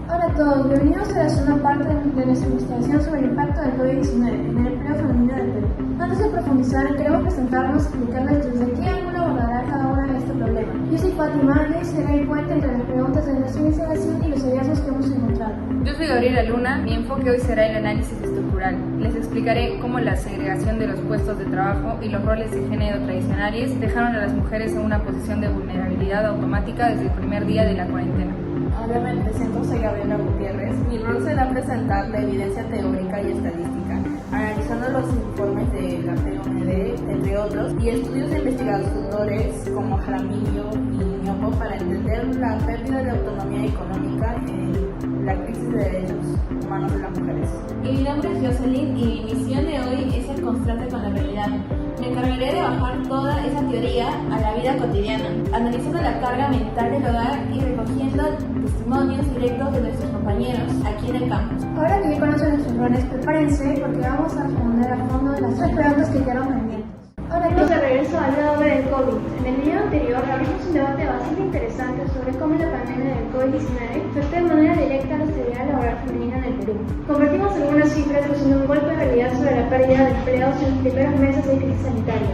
Hola a todos, bienvenidos a la segunda parte de nuestra investigación sobre el impacto del COVID-19 en el empleo femenino del Perú. Antes de profundizar, queremos presentarnos y explicarles desde qué ángulo abordará cada una de este problema. Yo soy Fátima y será el puente entre las preguntas de nuestra investigación y los hallazgos que hemos encontrado. Yo soy Gabriela Luna, mi enfoque hoy será el análisis estructural. Les explicaré cómo la segregación de los puestos de trabajo y los roles de género tradicionales dejaron a las mujeres en una posición de vulnerabilidad automática desde el primer día de la cuarentena. Hola, me presento, soy Gabriela Gutiérrez. Mi rol será presentar la evidencia teórica y estadística, analizando los informes de la PNUD, entre otros, y estudios de investigadores como Jaramillo y Ñopo para entender la pérdida de autonomía económica en la crisis de derechos humanos de las mujeres. Mi nombre es Jocelyn y mi misión de hoy es el contraste con la realidad. Me encargaré de bajar toda esa teoría a la vida cotidiana, analizando la carga mental del hogar y recogiendo testimonios directos de nuestros compañeros aquí en el campus. Ahora que ya conocen nuestros roles, prepárense porque vamos a responder a fondo las tres preguntas que quedaron pendientes. Ahora estamos de regreso al lado B del COVID. En el video anterior abrimos un debate bastante interesante sobre cómo la pandemia del COVID-19 afectó de manera directa a la seguridad laboral femenina en el Perú. Convertimos algunas cifras haciendo un golpe de realidad sobre la pérdida de empleos en los primeros meses de crisis sanitaria.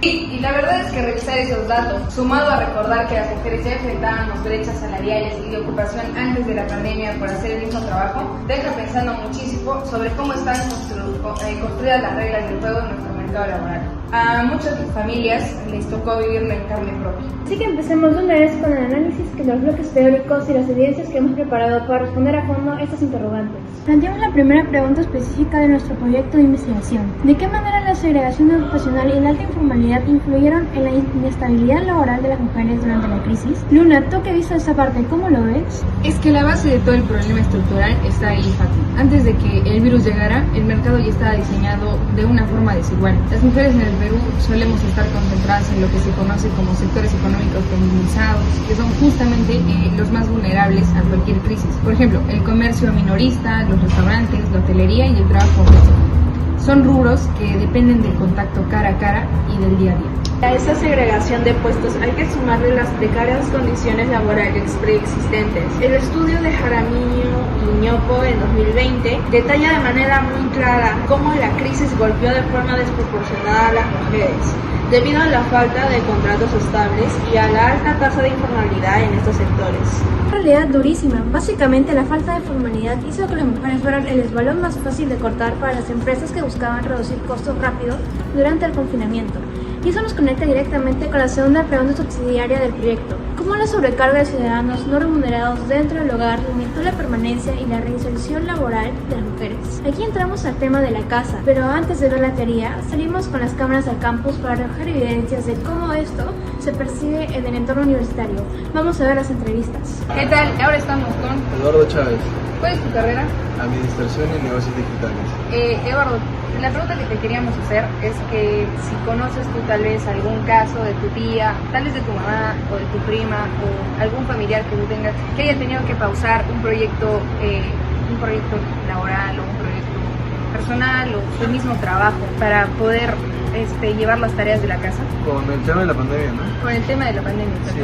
Y la verdad es que revisar esos datos, sumado a recordar que las mujeres ya enfrentábamos brechas salariales y de ocupación antes de la pandemia por hacer el mismo trabajo, deja pensando muchísimo sobre cómo están construidas las reglas del juego en nuestro mercado laboral. A muchas familias les tocó vivirlo en carne propia. Así que empecemos de una vez con el análisis de los bloques teóricos y las evidencias que hemos preparado para responder a fondo a estas interrogantes. Planteamos la primera pregunta específica de nuestro proyecto de investigación. ¿De qué manera la segregación ocupacional y la alta informalidad influyeron en la inestabilidad laboral de las mujeres durante la crisis? Luna, tú que viste esa parte, ¿cómo lo ves? Es que la base de todo el problema estructural está ahí, Fátima. Antes de que el virus llegara, el mercado ya estaba diseñado de una forma desigual. Las mujeres en el Perú solemos estar concentradas en lo que se conoce como sectores económicos feminizados, que son justamente los más vulnerables a cualquier crisis. Por ejemplo, el comercio minorista, los restaurantes, la hotelería y el trabajo doméstico. Son rubros que dependen del contacto cara a cara y del día a día. A esa segregación de puestos hay que sumarle las precarias condiciones laborales preexistentes. El estudio de Jaramillo y Ñopo en 2020 detalla de manera muy clara cómo la crisis golpeó de forma desproporcionada a las mujeres, debido a la falta de contratos estables y a la alta tasa de informalidad en estos sectores. En realidad durísima. Básicamente la falta de formalidad hizo que las mujeres fueran el esbalón más fácil de cortar para las empresas que buscaban reducir costos rápido durante el confinamiento. Y eso nos conecta directamente con la segunda pregunta subsidiaria del proyecto. ¿Cómo la sobrecarga de ciudadanos no remunerados dentro del hogar limitó la permanencia y la reinserción laboral de las mujeres? Aquí entramos al tema de la casa, pero antes de ver la teoría, salimos con las cámaras al campus para recoger evidencias de cómo esto se percibe en el entorno universitario. Vamos a ver las entrevistas. ¿Qué tal? Ahora estamos con... Eduardo Chávez, ¿Cuál es tu carrera? Administración y Negocios Digitales. Eduardo, la pregunta que te queríamos hacer es que si conoces tú tal vez algún caso de tu tía, tal vez de tu mamá o de tu prima o algún familiar que tú tengas que haya tenido que pausar un proyecto laboral o un proyecto personal o su mismo trabajo para poder llevar las tareas de la casa. Con el tema de la pandemia, ¿no? Con el tema de la pandemia. Sí,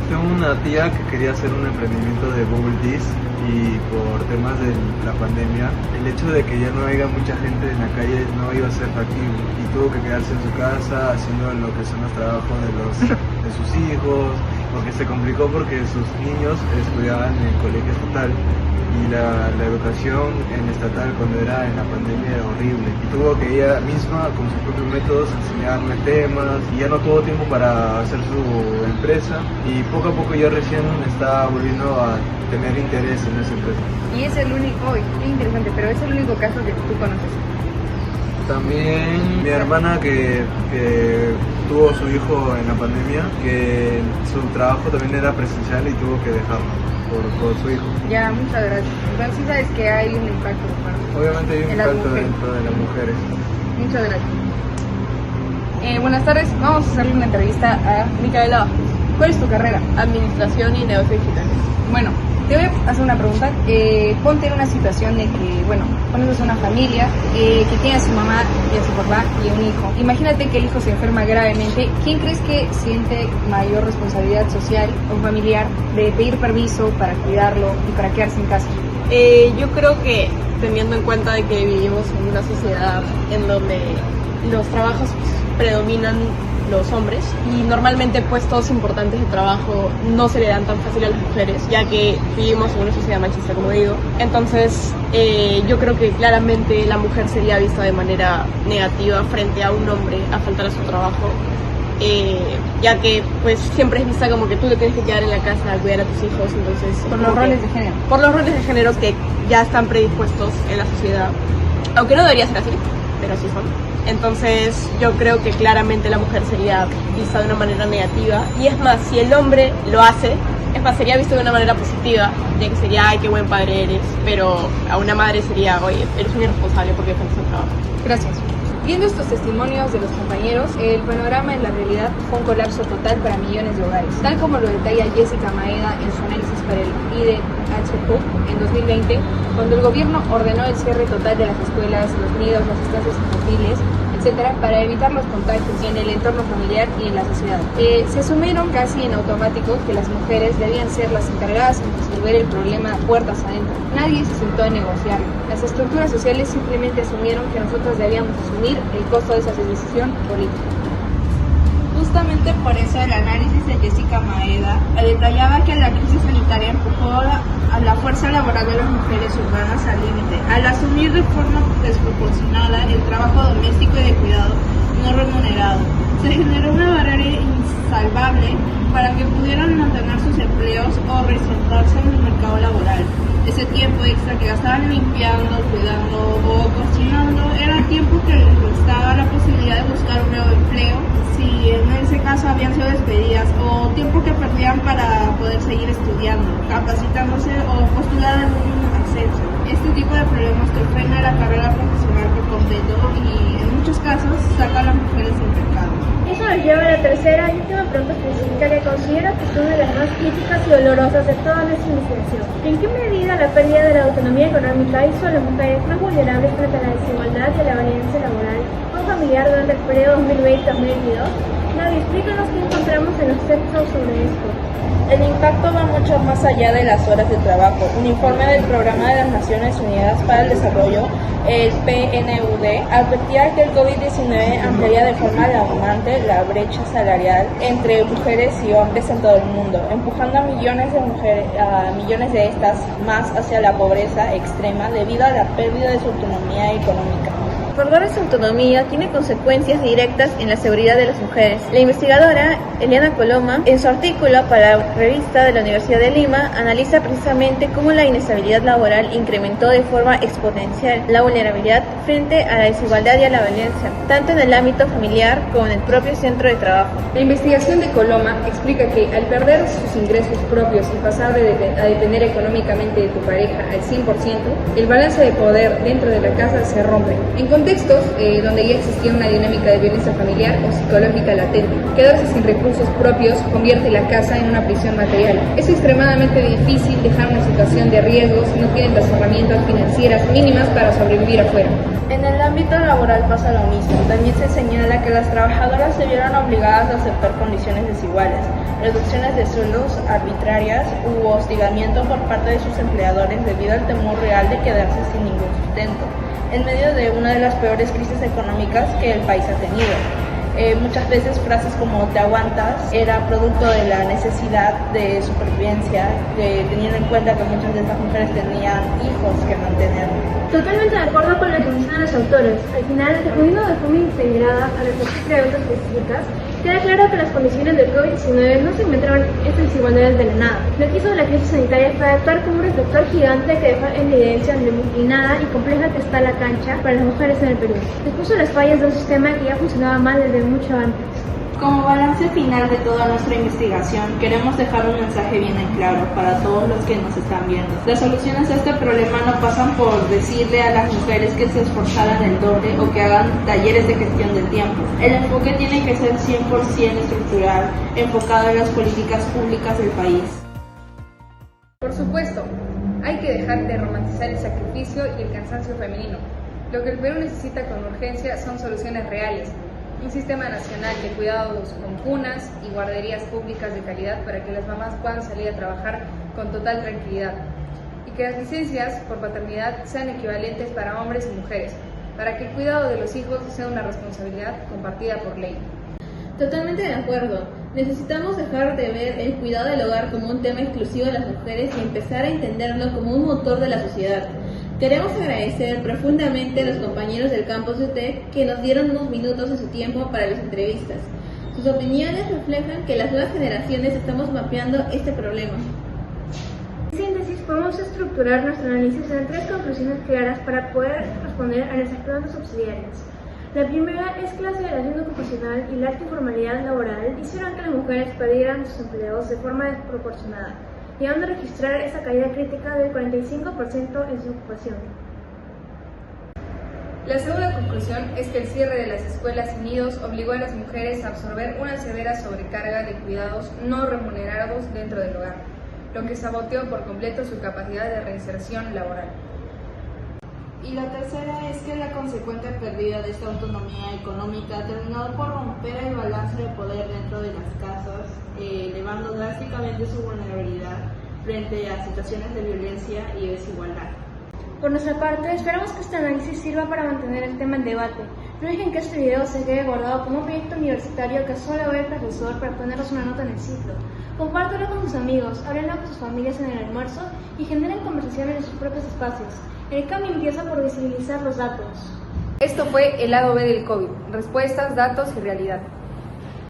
tengo una tía que quería hacer un emprendimiento de Bubble Teas y por temas de la pandemia, el hecho de que ya no haya mucha gente en la calle no iba a ser factible y tuvo que quedarse en su casa haciendo lo que son los trabajos de sus hijos, porque se complicó porque sus niños estudiaban en el colegio estatal y la educación en estatal cuando era en la pandemia era horrible y tuvo que ella misma con sus propios métodos enseñarme temas y ya no tuvo tiempo para hacer su empresa y poco a poco ya recién está volviendo a tener interés en esa empresa. Y es el único, qué interesante, pero es el único caso que tú conoces. También mi hermana que tuvo su hijo en la pandemia, que su trabajo también era presencial y tuvo que dejarlo por su hijo. Ya, muchas gracias. Entonces sí sabes que hay un impacto, ¿verdad? Obviamente hay un impacto dentro de las mujeres. Muchas gracias. Buenas tardes, vamos a hacerle una entrevista a Micaela. ¿Cuál es tu carrera? Administración y Negocios Digitales. Bueno, Te voy a hacer una pregunta. Ponte en una situación de que, conoces a una familia que tiene a su mamá y a su papá y a un hijo. Imagínate que el hijo se enferma gravemente. ¿Quién crees que siente mayor responsabilidad social o familiar de pedir permiso para cuidarlo y para quedarse en casa? Yo creo que teniendo en cuenta de que vivimos en una sociedad en donde los trabajos predominan los hombres y normalmente puestos importantes de trabajo no se le dan tan fácil a las mujeres, ya que vivimos en una sociedad machista, como digo. Entonces yo creo que claramente la mujer sería vista de manera negativa frente a un hombre a faltar a su trabajo, ya que pues siempre es vista como que tú te tienes que quedar en la casa a cuidar a tus hijos. Entonces Por los roles de género. Por los roles de género que ya están predispuestos en la sociedad, aunque no debería ser así, pero sí son. Entonces yo creo que claramente la mujer sería vista de una manera negativa, y es más, si el hombre lo hace, sería visto de una manera positiva, ya que sería, ay, qué buen padre eres, pero a una madre sería, oye, eres un irresponsable porque faltas al trabajo. Gracias. Viendo estos testimonios de los compañeros, el panorama en la realidad fue un colapso total para millones de hogares, tal como lo detalla Jessica Maeda en su análisis para el IDHQ en 2020, cuando el gobierno ordenó el cierre total de las escuelas, los nidos, las estancias infantiles, etcétera, para evitar los contagios en el entorno familiar y en la sociedad. Se asumieron casi en automático que las mujeres debían ser las encargadas de resolver el problema puertas adentro. Nadie se sentó a negociarlo. Las estructuras sociales simplemente asumieron que nosotros debíamos asumir el costo de esa decisión política. Justamente por eso el análisis de Jessica Maeda detallaba que la crisis sanitaria empujó a la fuerza laboral de las mujeres urbanas al límite, al asumir de forma desproporcionada el trabajo doméstico y de cuidado no remunerado. Se generó una barrera insalvable para que pudieran mantener sus empleos o reinsertarse en el mercado laboral. Ese tiempo extra que gastaban limpiando, cuidando o cocinando era tiempo que les restaba la posibilidad de buscar un nuevo empleo, si en ese caso habían sido despedidas, o tiempo que perdían para poder seguir estudiando, capacitándose o postular en un ascenso. Este tipo de problemas que frena la carrera profesional por completo y en muchos casos saca a las mujeres del mercado. Eso nos lleva a la tercera y última pregunta específica que considero que es una de las más críticas y dolorosas de toda nuestra investigación. ¿En qué medida la pérdida de la autonomía económica hizo a las mujeres más vulnerables frente a la desigualdad y a la violencia laboral o familiar durante el periodo 2020-2022? Nadia, explícanos qué encontramos en los textos sobre esto. El impacto va mucho más allá de las horas de trabajo. Un informe del Programa de las Naciones Unidas para el Desarrollo, el PNUD, advertía que el COVID-19 ampliaría de forma alarmante la brecha salarial entre mujeres y hombres en todo el mundo, empujando a millones de estas más hacia la pobreza extrema debido a la pérdida de su autonomía económica. Perder su autonomía tiene consecuencias directas en la seguridad de las mujeres. La investigadora Eliana Coloma, en su artículo para la revista de la Universidad de Lima, analiza precisamente cómo la inestabilidad laboral incrementó de forma exponencial la vulnerabilidad frente a la desigualdad y a la violencia, tanto en el ámbito familiar como en el propio centro de trabajo. La investigación de Coloma explica que al perder sus ingresos propios y pasar a depender económicamente de tu pareja al 100%, el balance de poder dentro de la casa se rompe. En contextos donde ya existía una dinámica de violencia familiar o psicológica latente, quedarse sin recursos propios convierte la casa en una prisión material. Es extremadamente difícil dejar una situación de riesgo si no tienen las herramientas financieras mínimas para sobrevivir afuera. En el ámbito laboral pasa lo mismo. También se señala que las trabajadoras se vieron obligadas a aceptar condiciones desiguales, reducciones de sueldos arbitrarias u hostigamiento por parte de sus empleadores debido al temor real de quedarse sin ningún sustento, en medio de una de las peores crisis económicas que el país ha tenido. Muchas veces frases como "te aguantas" era producto de la necesidad de supervivencia, teniendo en cuenta que muchas de estas mujeres tenían hijos que mantener. Totalmente de acuerdo con lo que mencionan los autores. Al final, respondiendo de forma integrada a las preguntas específicas, queda claro que las condiciones del COVID-19 no se inventaron estas desigualdades de la nada. Lo que hizo la crisis sanitaria fue actuar como un reflector gigante que dejó en evidencia lo inclinada y compleja que está la cancha para las mujeres en el Perú. Expuso las fallas de un sistema que ya funcionaba mal desde mucho antes. Como balance final de toda nuestra investigación, queremos dejar un mensaje bien en claro para todos los que nos están viendo. Las soluciones a este problema no pasan por decirle a las mujeres que se esforzaran el doble o que hagan talleres de gestión del tiempo. El enfoque tiene que ser 100% estructural, enfocado en las políticas públicas del país. Por supuesto, hay que dejar de romantizar el sacrificio y el cansancio femenino. Lo que el Perú necesita con urgencia son soluciones reales, un sistema nacional de cuidados con cunas y guarderías públicas de calidad para que las mamás puedan salir a trabajar con total tranquilidad y que las licencias por paternidad sean equivalentes para hombres y mujeres, para que el cuidado de los hijos sea una responsabilidad compartida por ley. Totalmente de acuerdo. Necesitamos dejar de ver el cuidado del hogar como un tema exclusivo de las mujeres y empezar a entenderlo como un motor de la sociedad. Queremos agradecer profundamente a los compañeros del campus de UTEC que nos dieron unos minutos de su tiempo para las entrevistas. Sus opiniones reflejan que las nuevas generaciones estamos mapeando este problema. En síntesis, podemos estructurar nuestro análisis en 3 conclusiones claras para poder responder a nuestras preguntas subsidiarias. La primera es que la aceleración ocupacional y la alta informalidad laboral hicieron que las mujeres perdieran sus empleos de forma desproporcionada, llegando a registrar esa caída crítica del 45% en su ocupación. La segunda conclusión es que el cierre de las escuelas y nidos obligó a las mujeres a absorber una severa sobrecarga de cuidados no remunerados dentro del hogar, lo que saboteó por completo su capacidad de reinserción laboral. Y la tercera es que la consecuente pérdida de esta autonomía económica terminó por romper el balance de poder dentro de las casas, elevando drásticamente su vulnerabilidad frente a situaciones de violencia y desigualdad. Por nuestra parte, esperamos que este análisis sirva para mantener el tema en debate. No dejen que este video se quede guardado como un proyecto universitario que solo ve el profesor para ponernos una nota en el ciclo. Compártelo con sus amigos, háblenlo con sus familias en el almuerzo y generen conversaciones en sus propios espacios. El cambio empieza por visibilizar los datos. Esto fue el lado B del COVID, respuestas, datos y realidad.